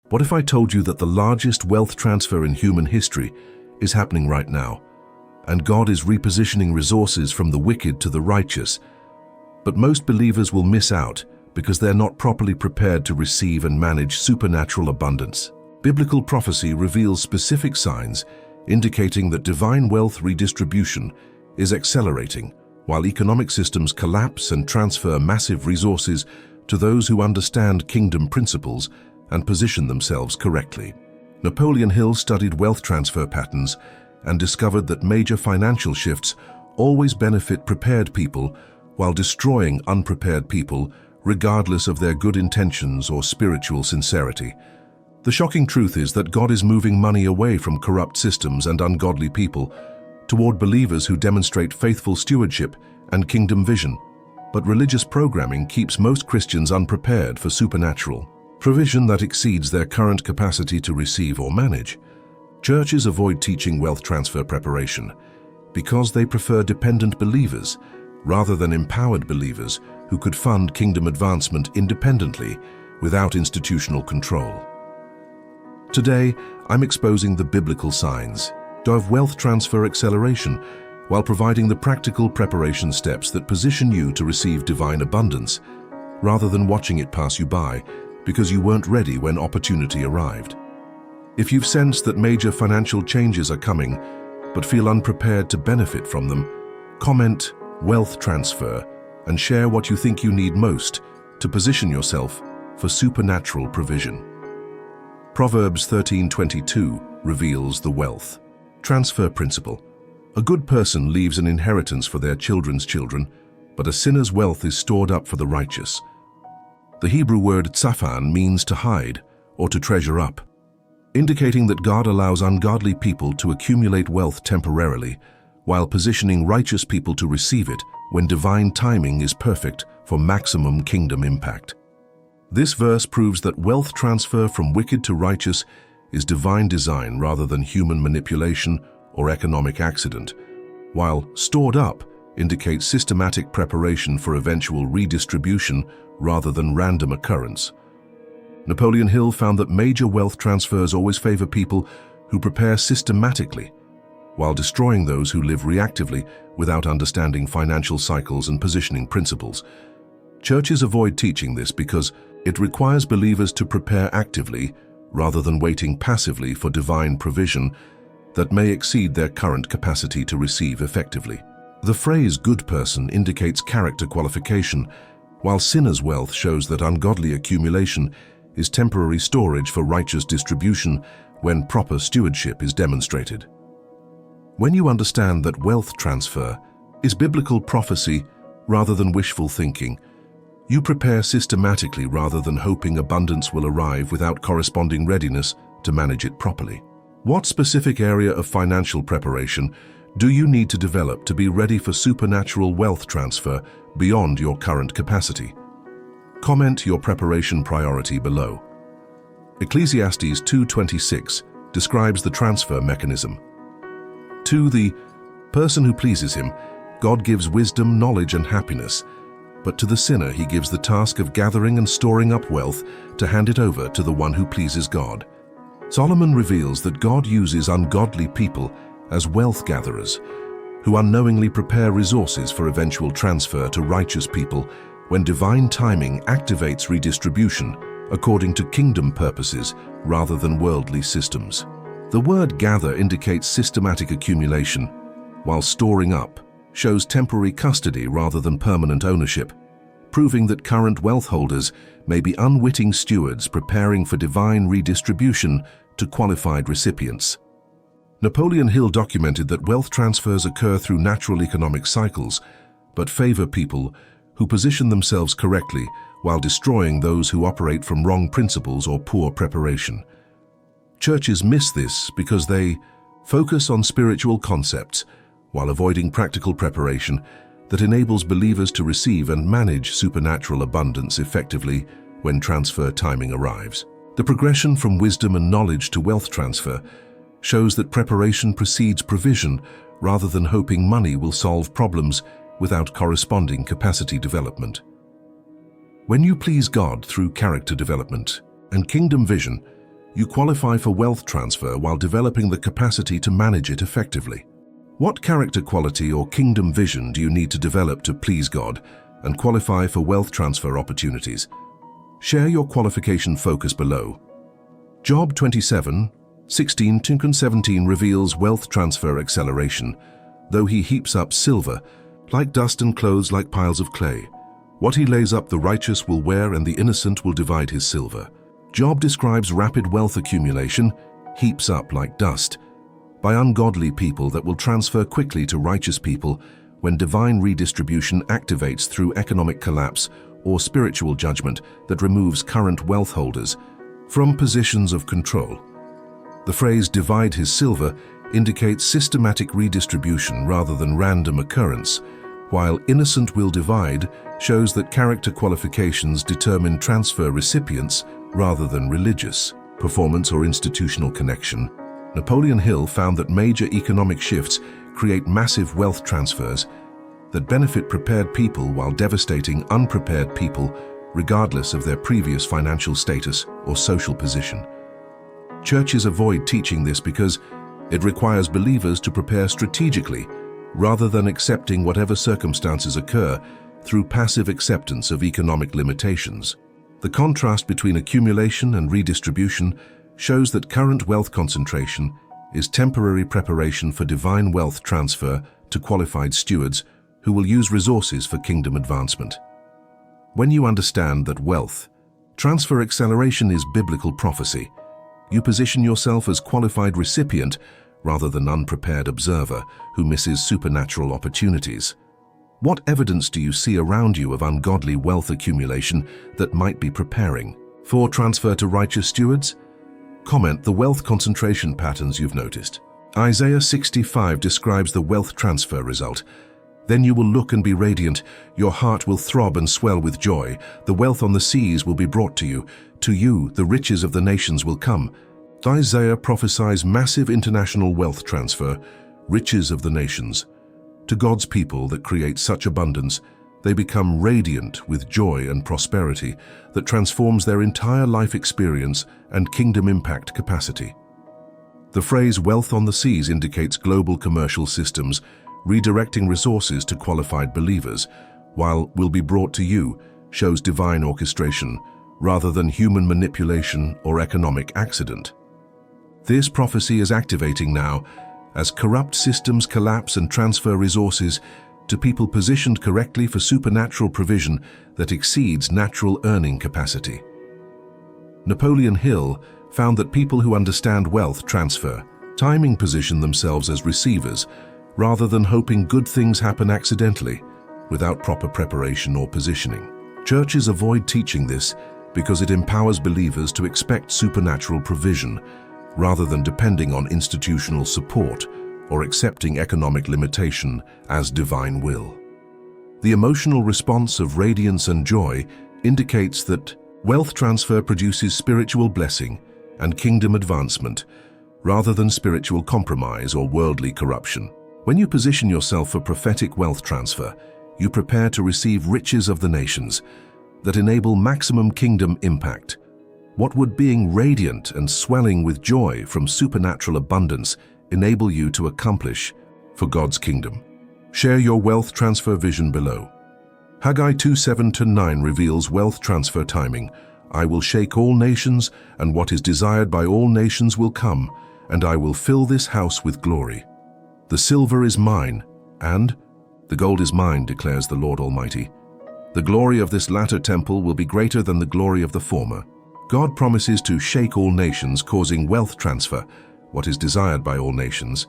What if I told you that the largest wealth transfer in human history is happening right now, and God is repositioning resources from the wicked to the righteous? But most believers will miss out because they're not properly prepared to receive and manage supernatural abundance. Biblical prophecy reveals specific signs indicating that divine wealth redistribution is accelerating, while economic systems collapse and transfer massive resources to those who understand kingdom principles and position themselves correctly. Napoleon Hill studied wealth transfer patterns and discovered that major financial shifts always benefit prepared people while destroying unprepared people, regardless of their good intentions or spiritual sincerity. The shocking truth is that God is moving money away from corrupt systems and ungodly people toward believers who demonstrate faithful stewardship and kingdom vision. But religious programming keeps most Christians unprepared for supernatural provision that exceeds their current capacity to receive or manage. Churches avoid teaching wealth transfer preparation because they prefer dependent believers rather than empowered believers who could fund kingdom advancement independently without institutional control. Today, I'm exposing the biblical signs of wealth transfer acceleration while providing the practical preparation steps that position you to receive divine abundance rather than watching it pass you by because you weren't ready when opportunity arrived. If you've sensed that major financial changes are coming but feel unprepared to benefit from them, comment wealth transfer and share what you think you need most to position yourself for supernatural provision. Proverbs 13:22 reveals the wealth transfer principle. A good person leaves an inheritance for their children's children, but a sinner's wealth is stored up for the righteous. The Hebrew word tzafan means to hide or to treasure up, indicating that God allows ungodly people to accumulate wealth temporarily while positioning righteous people to receive it when divine timing is perfect for maximum kingdom impact. This verse proves that wealth transfer from wicked to righteous is divine design rather than human manipulation or economic accident, while stored up indicates systematic preparation for eventual redistribution rather than random occurrence. Napoleon Hill found that major wealth transfers always favor people who prepare systematically, while destroying those who live reactively without understanding financial cycles and positioning principles. Churches avoid teaching this because it requires believers to prepare actively rather than waiting passively for divine provision that may exceed their current capacity to receive effectively. The phrase good person indicates character qualification, while sinner's wealth shows that ungodly accumulation is temporary storage for righteous distribution when proper stewardship is demonstrated. When you understand that wealth transfer is biblical prophecy rather than wishful thinking, you prepare systematically rather than hoping abundance will arrive without corresponding readiness to manage it properly. What specific area of financial preparation do you need to develop to be ready for supernatural wealth transfer beyond your current capacity? Comment your preparation priority below. Ecclesiastes 2:26 describes the transfer mechanism. To the person who pleases him, God gives wisdom, knowledge, and happiness, but to the sinner he gives the task of gathering and storing up wealth to hand it over to the one who pleases God. Solomon reveals that God uses ungodly people as wealth gatherers who unknowingly prepare resources for eventual transfer to righteous people when divine timing activates redistribution according to kingdom purposes rather than worldly systems. The word gather indicates systematic accumulation, while storing up shows temporary custody rather than permanent ownership, proving that current wealth holders may be unwitting stewards preparing for divine redistribution to qualified recipients. Napoleon Hill documented that wealth transfers occur through natural economic cycles, but favor people who position themselves correctly while destroying those who operate from wrong principles or poor preparation. Churches miss this because they focus on spiritual concepts while avoiding practical preparation that enables believers to receive and manage supernatural abundance effectively when transfer timing arrives. The progression from wisdom and knowledge to wealth transfer shows that preparation precedes provision rather than hoping money will solve problems without corresponding capacity development. When you please God through character development and kingdom vision, you qualify for wealth transfer while developing the capacity to manage it effectively. What character quality or kingdom vision do you need to develop to please God and qualify for wealth transfer opportunities? Share your qualification focus below. Job 27, 16-17 reveals wealth transfer acceleration. Though he heaps up silver, like dust, and clothes like piles of clay, what he lays up the righteous will wear, and the innocent will divide his silver. Job describes rapid wealth accumulation, heaps up like dust, by ungodly people that will transfer quickly to righteous people when divine redistribution activates through economic collapse or spiritual judgment that removes current wealth holders from positions of control. The phrase "divide his silver" indicates systematic redistribution rather than random occurrence, while "innocent will divide" shows that character qualifications determine transfer recipients rather than religious, performance, or institutional connection. Napoleon Hill found that major economic shifts create massive wealth transfers that benefit prepared people while devastating unprepared people, regardless of their previous financial status or social position. Churches avoid teaching this because it requires believers to prepare strategically rather than accepting whatever circumstances occur through passive acceptance of economic limitations. The contrast between accumulation and redistribution shows that current wealth concentration is temporary preparation for divine wealth transfer to qualified stewards who will use resources for kingdom advancement. When you understand that wealth transfer acceleration is biblical prophecy, you position yourself as qualified recipient rather than unprepared observer who misses supernatural opportunities. What evidence do you see around you of ungodly wealth accumulation that might be preparing for transfer to righteous stewards? Comment the wealth concentration patterns you've noticed. Isaiah 65 describes the wealth transfer result. Then you will look and be radiant, your heart will throb and swell with joy, the wealth on the seas will be brought to you the riches of the nations will come. Isaiah prophesies massive international wealth transfer, riches of the nations. To God's people that create such abundance, they become radiant with joy and prosperity that transforms their entire life experience and kingdom impact capacity. The phrase "wealth on the seas" indicates global commercial systems redirecting resources to qualified believers, while "will be brought to you" shows divine orchestration rather than human manipulation or economic accident. This prophecy is activating now as corrupt systems collapse and transfer resources to people positioned correctly for supernatural provision that exceeds natural earning capacity. Napoleon Hill found that people who understand wealth transfer timing position themselves as receivers rather than hoping good things happen accidentally without proper preparation or positioning. Churches avoid teaching this because it empowers believers to expect supernatural provision rather than depending on institutional support or accepting economic limitation as divine will. The emotional response of radiance and joy indicates that wealth transfer produces spiritual blessing and kingdom advancement rather than spiritual compromise or worldly corruption. When you position yourself for prophetic wealth transfer, you prepare to receive riches of the nations that enable maximum kingdom impact. What would being radiant and swelling with joy from supernatural abundance enable you to accomplish for God's kingdom? Share your wealth transfer vision below. Haggai 2:7-9 reveals wealth transfer timing. I will shake all nations, and what is desired by all nations will come, and I will fill this house with glory. The silver is mine, and the gold is mine, declares the Lord Almighty. The glory of this latter temple will be greater than the glory of the former. God promises to shake all nations, causing wealth transfer, what is desired by all nations,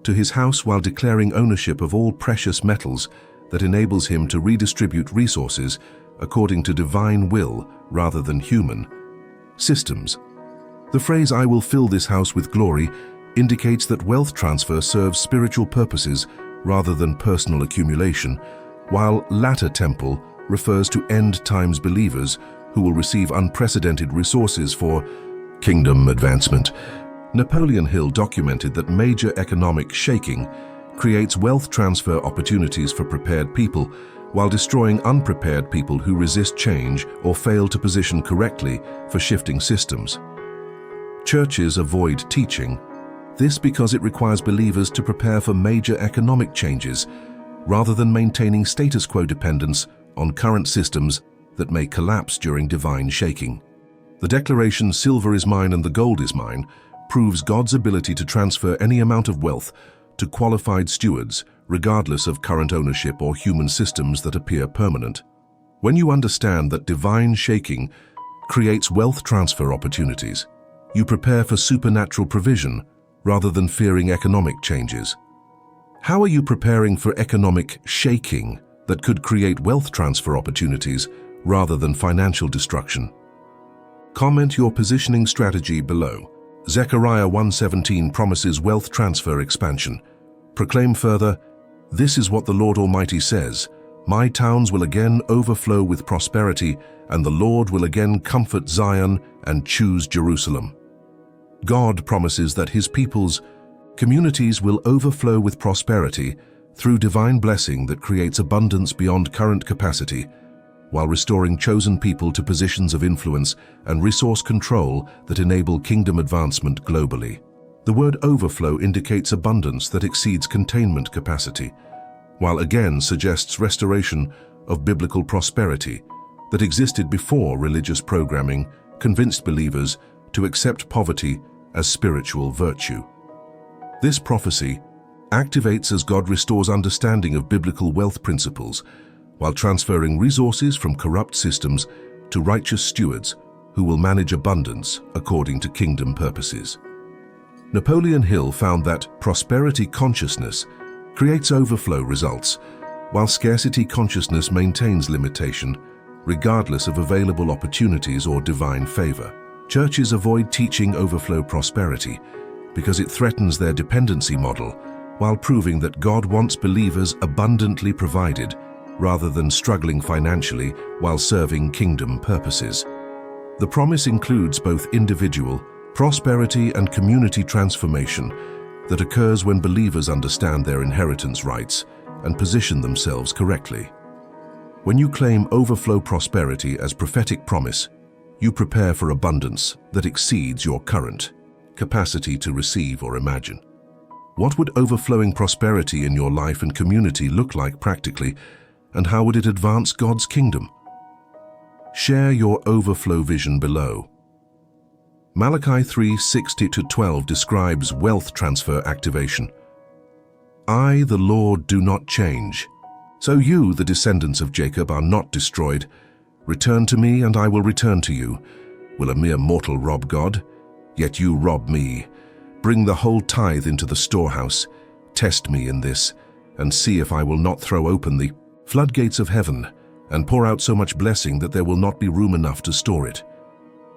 to his house while declaring ownership of all precious metals that enables him to redistribute resources according to divine will rather than human systems. The phrase "I will fill this house with glory" indicates that wealth transfer serves spiritual purposes rather than personal accumulation, while latter temple refers to end times believers who will receive unprecedented resources for kingdom advancement. Napoleon Hill documented that major economic shaking creates wealth transfer opportunities for prepared people while destroying unprepared people who resist change or fail to position correctly for shifting systems. Churches avoid teaching this because it requires believers to prepare for major economic changes rather than maintaining status quo dependence on current systems that may collapse during divine shaking. The declaration, "Silver is mine and the gold is mine," proves God's ability to transfer any amount of wealth to qualified stewards, regardless of current ownership or human systems that appear permanent. When you understand that divine shaking creates wealth transfer opportunities, you prepare for supernatural provision rather than fearing economic changes. How are you preparing for economic shaking that could create wealth transfer opportunities rather than financial destruction? Comment your positioning strategy below. Zechariah 1:17 promises wealth transfer expansion. Proclaim further, "This is what the Lord Almighty says, my towns will again overflow with prosperity, and the Lord will again comfort Zion and choose Jerusalem." God promises that His people's communities will overflow with prosperity through divine blessing that creates abundance beyond current capacity, while restoring chosen people to positions of influence and resource control that enable kingdom advancement globally. The word overflow indicates abundance that exceeds containment capacity, while again suggests restoration of biblical prosperity that existed before religious programming convinced believers to accept poverty as spiritual virtue. This prophecy activates as God restores understanding of biblical wealth principles while transferring resources from corrupt systems to righteous stewards who will manage abundance according to kingdom purposes. Napoleon Hill found that prosperity consciousness creates overflow results, while scarcity consciousness maintains limitation, regardless of available opportunities or divine favor. Churches avoid teaching overflow prosperity because it threatens their dependency model, while proving that God wants believers abundantly provided rather than struggling financially while serving kingdom purposes. The promise includes both individual prosperity and community transformation that occurs when believers understand their inheritance rights and position themselves correctly. When you claim overflow prosperity as prophetic promise, you prepare for abundance that exceeds your current capacity to receive or imagine. What would overflowing prosperity in your life and community look like practically, and how would it advance God's kingdom? Share your overflow vision below. Malachi 3:6-12 describes wealth transfer activation. "I, the Lord, do not change. So you, the descendants of Jacob, are not destroyed. Return to me, and I will return to you. Will a mere mortal rob God? Yet you rob me. Bring the whole tithe into the storehouse. Test me in this, and see if I will not throw open the floodgates of heaven and pour out so much blessing that there will not be room enough to store it."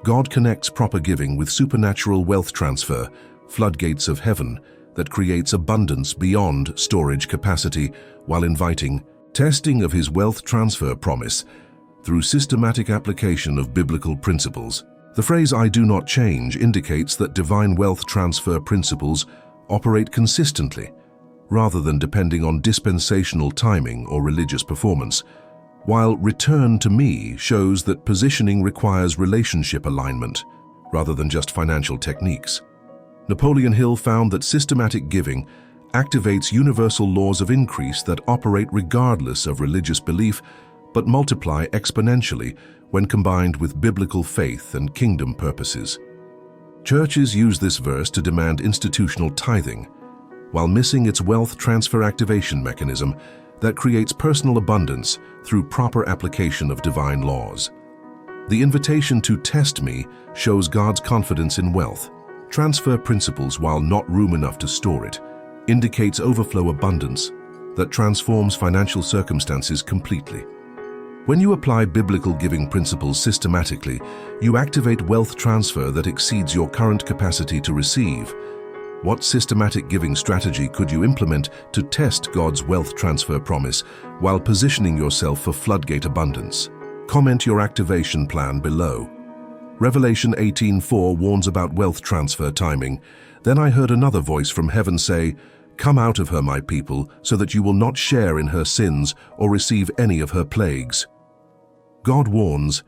God connects proper giving with supernatural wealth transfer, floodgates of heaven, that creates abundance beyond storage capacity while inviting testing of His wealth transfer promise through systematic application of biblical principles. The phrase "I do not change" indicates that divine wealth transfer principles operate consistently, rather than depending on dispensational timing or religious performance, while "return to me" shows that positioning requires relationship alignment, rather than just financial techniques. Napoleon Hill found that systematic giving activates universal laws of increase that operate regardless of religious belief, but multiply exponentially when combined with biblical faith and kingdom purposes. Churches use this verse to demand institutional tithing, while missing its wealth transfer activation mechanism that creates personal abundance through proper application of divine laws. The invitation to "test me" shows God's confidence in wealth. Transfer principles while not room enough to store it indicates overflow abundance that transforms financial circumstances completely. When you apply biblical giving principles systematically, you activate wealth transfer that exceeds your current capacity to receive. What systematic giving strategy could you implement to test God's wealth transfer promise while positioning yourself for floodgate abundance? Comment your activation plan below. Revelation 18:4 warns about wealth transfer timing. "Then I heard another voice from heaven say, 'Come out of her, my people, so that you will not share in her sins or receive any of her plagues.'" God warns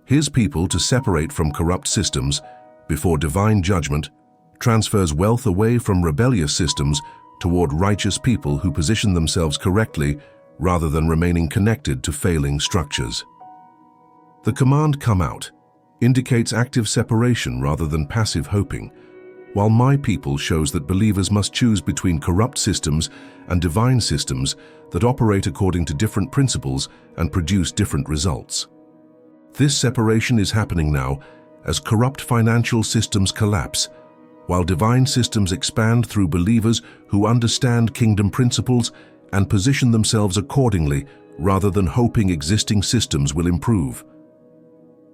His people to separate from corrupt systems, before divine judgment transfers wealth away from rebellious systems toward righteous people who position themselves correctly rather than remaining connected to failing structures. The command "come out" indicates active separation rather than passive hoping, while "my people" shows that believers must choose between corrupt systems and divine systems that operate according to different principles and produce different results. This separation is happening now as corrupt financial systems collapse, while divine systems expand through believers who understand kingdom principles and position themselves accordingly rather than hoping existing systems will improve.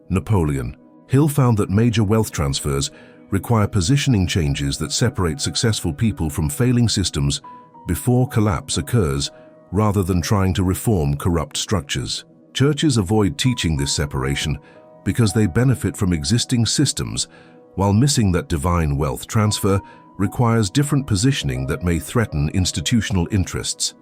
Napoleon Hill found that major wealth transfers require positioning changes that separate successful people from failing systems before collapse occurs, rather than trying to reform corrupt structures. Churches avoid teaching this separation because they benefit from existing systems, while missing that divine wealth transfer requires different positioning that may threaten institutional interests.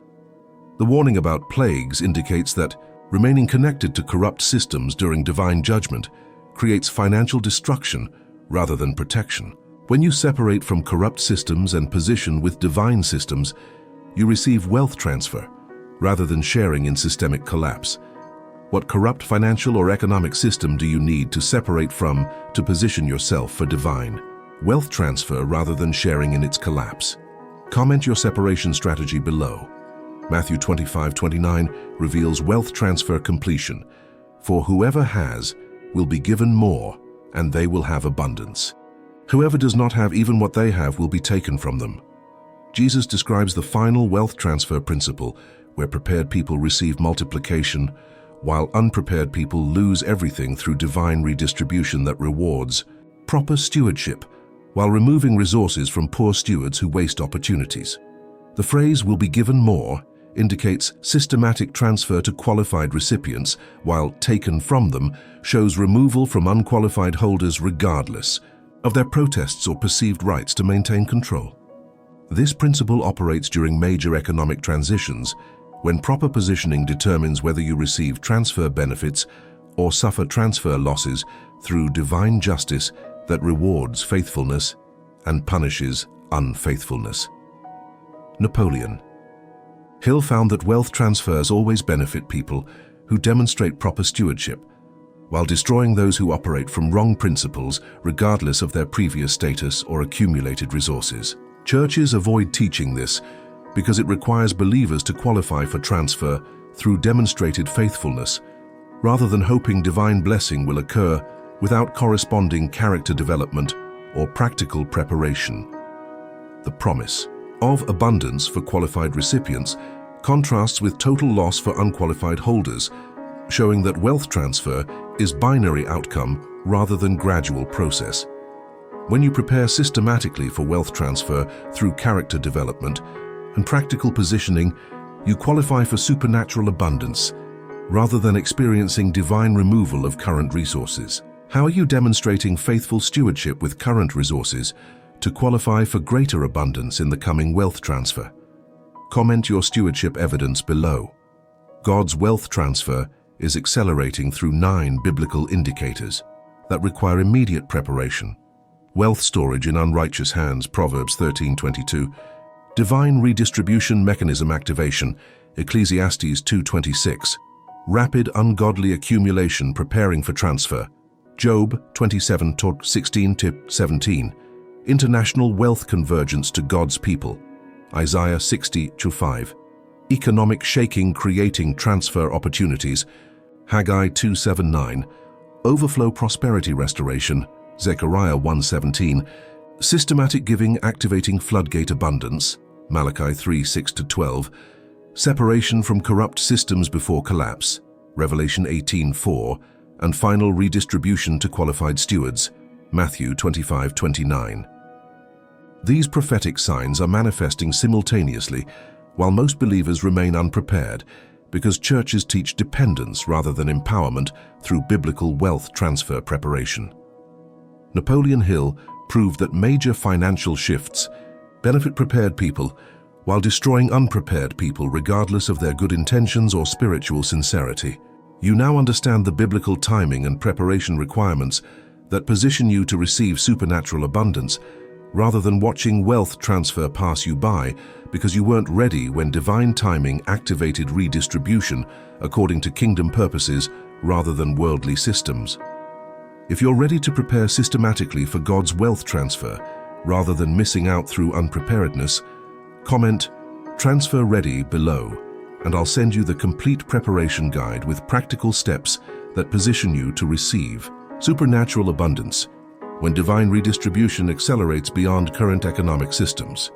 The warning about plagues indicates that remaining connected to corrupt systems during divine judgment creates financial destruction rather than protection. When you separate from corrupt systems and position with divine systems, you receive wealth transfer rather than sharing in systemic collapse. What corrupt financial or economic system do you need to separate from to position yourself for divine wealth transfer rather than sharing in its collapse? Comment your separation strategy below. Matthew 25:29 reveals wealth transfer completion. For whoever has will be given more, and they will have abundance. Whoever does not have even what they have will be taken from them. Jesus describes the final wealth transfer principle, where prepared people receive multiplication, while unprepared people lose everything through divine redistribution that rewards proper stewardship, while removing resources from poor stewards who waste opportunities. The phrase "will be given more" indicates systematic transfer to qualified recipients, while "taken from them" shows removal from unqualified holders regardless of their protests or perceived rights to maintain control. This principle operates during major economic transitions, when proper positioning determines whether you receive transfer benefits or suffer transfer losses through divine justice that rewards faithfulness and punishes unfaithfulness. Napoleon Hill found that wealth transfers always benefit people who demonstrate proper stewardship, while destroying those who operate from wrong principles regardless of their previous status or accumulated resources. Churches avoid teaching this because it requires believers to qualify for transfer through demonstrated faithfulness, rather than hoping divine blessing will occur without corresponding character development or practical preparation. The promise of abundance for qualified recipients contrasts with total loss for unqualified holders, showing that wealth transfer is binary outcome rather than gradual process. When you prepare systematically for wealth transfer through character development and practical positioning, you qualify for supernatural abundance rather than experiencing divine removal of current resources. How are you demonstrating faithful stewardship with current resources to qualify for greater abundance in the coming wealth transfer? Comment your stewardship evidence below. God's wealth transfer is accelerating through 9 biblical indicators that require immediate preparation. Wealth storage in unrighteous hands, Proverbs 13:22. Divine redistribution mechanism activation, Ecclesiastes 2:26. Rapid ungodly accumulation preparing for transfer, Job 27:16-17. International wealth convergence to God's people, Isaiah 60:5. Economic shaking creating transfer opportunities, Haggai 2:7-9. Overflow prosperity restoration, Zechariah 1:17. Systematic giving activating floodgate abundance, Malachi 3:6-12. Separation from corrupt systems before collapse, Revelation 18:4. And final redistribution to qualified stewards, Matthew 25:29. These prophetic signs are manifesting simultaneously, while most believers remain unprepared because churches teach dependence rather than empowerment through biblical wealth transfer preparation. Napoleon Hill proved that major financial shifts benefit prepared people while destroying unprepared people regardless of their good intentions or spiritual sincerity. You now understand the biblical timing and preparation requirements that position you to receive supernatural abundance, rather than watching wealth transfer pass you by because you weren't ready when divine timing activated redistribution according to kingdom purposes rather than worldly systems. If you're ready to prepare systematically for God's wealth transfer, rather than missing out through unpreparedness, comment "Transfer Ready" below, and I'll send you the complete preparation guide with practical steps that position you to receive supernatural abundance when divine redistribution accelerates beyond current economic systems.